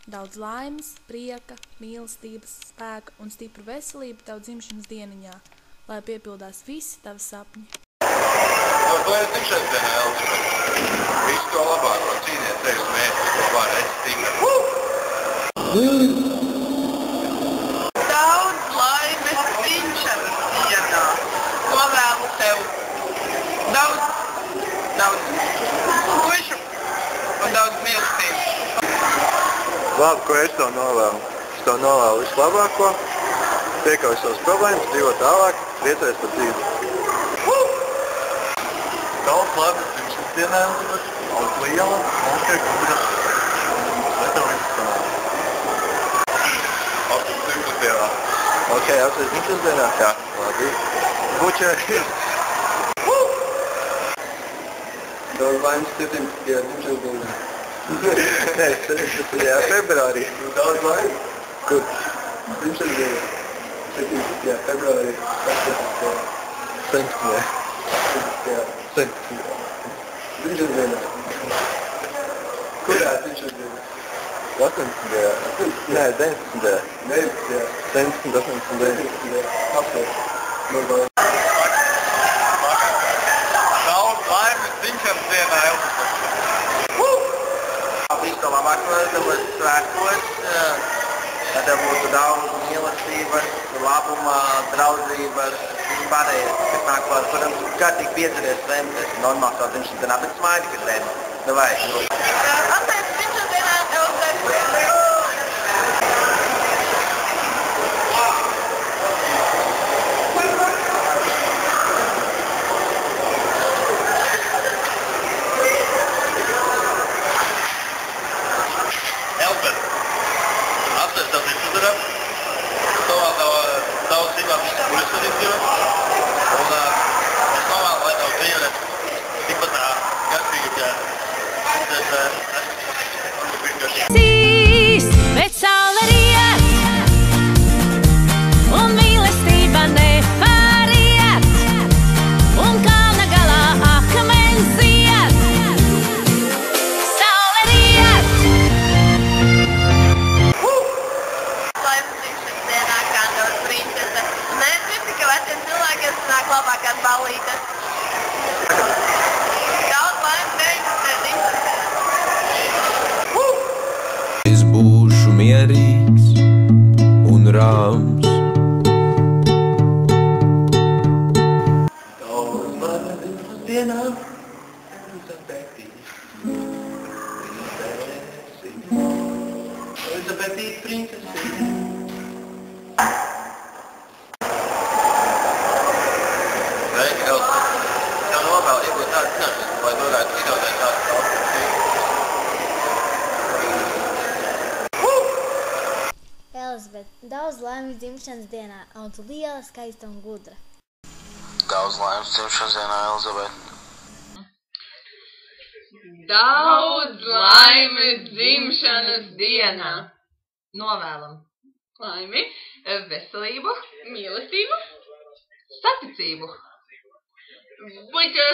Daudz laimes, prieka, mīlestības, spēka un stipru veselību tev dzimšanas dieniņā, lai piepildās visi tavi sapņi. Lai ir dzimšanas dienā, Elzibete. Visu to labāko, cīniet tevis mērķis, ko var esi Daudz laimes dzimšanas dienā. Novēlu tev daudz puišu un daudz mīlestības. Labi, ko es tev novēlu? Es tev novēlu visu labāko, piekauj savas problēmas, dzīvo tālāk, priecājies par dzīvi. Daudz labi, dzimšanas dienā, Elzibete, daudz liela, monstrē, gudra, lai tev visu sanāk. Apsveic dzimšanas dienā. Ok, apsveic dzimšanas dienā? Jā, labi. Bučeri! Daudz laimes 17. dzimšanas dienā. Nē, 17. februārī. Daudz laimes? Kur? Dzimšanas dienā. 17. februārī. 17. 17. Dzimšanas dienā. Kurā dzimšanas dienā? 18. Nē, 19. 19. 18. 19. Apsveic. Daudz laimes dzimšanas dienā, Elzibete. Visu to labāko tev svētkos, lai tev būtu daudz mīlestības, labuma, draudzības, vispārējais, kas nāk klāt. Protams, kārtīgi piedzeries, vēmties, normāls tā dzimšanas dienā, bet smaidi, kad redzi. Davai. Apsveic dzimšanas dienā, Elzibete. Daudz zināt, kuras arī dzīvo. Un es novēlu, lai tev dzīve tikpat garšīgi, Sīs, bet saule riet, un mīlestība nepāriet, un kalna galā akmens ziet. Saule riet! Laimes dzimšanas dienā, kā daudz princese. Nezinu, ka veciem cilvēkiem sanāk labākās ballītes. Daudz laimes 19. dzimšanas dienā. Es būšu mierīgs un rāms. Daudz laimes dzimšanas dienā, Elzibete. Elzibete, princese. Sveiki, Elzibete. Tev novēlu iegūt tādu zināšanas, lai varētu iedodēt tādu daudz. Elzibete, daudz laimes dzimšanas dienā, audz liela, skaista un gudra. Daudz laimes dzimšanas dienā, Elzibete. Daudz laimes dzimšanas dienā. Novēlam laimi, veselību, mīlestību, saticību. Buļķa!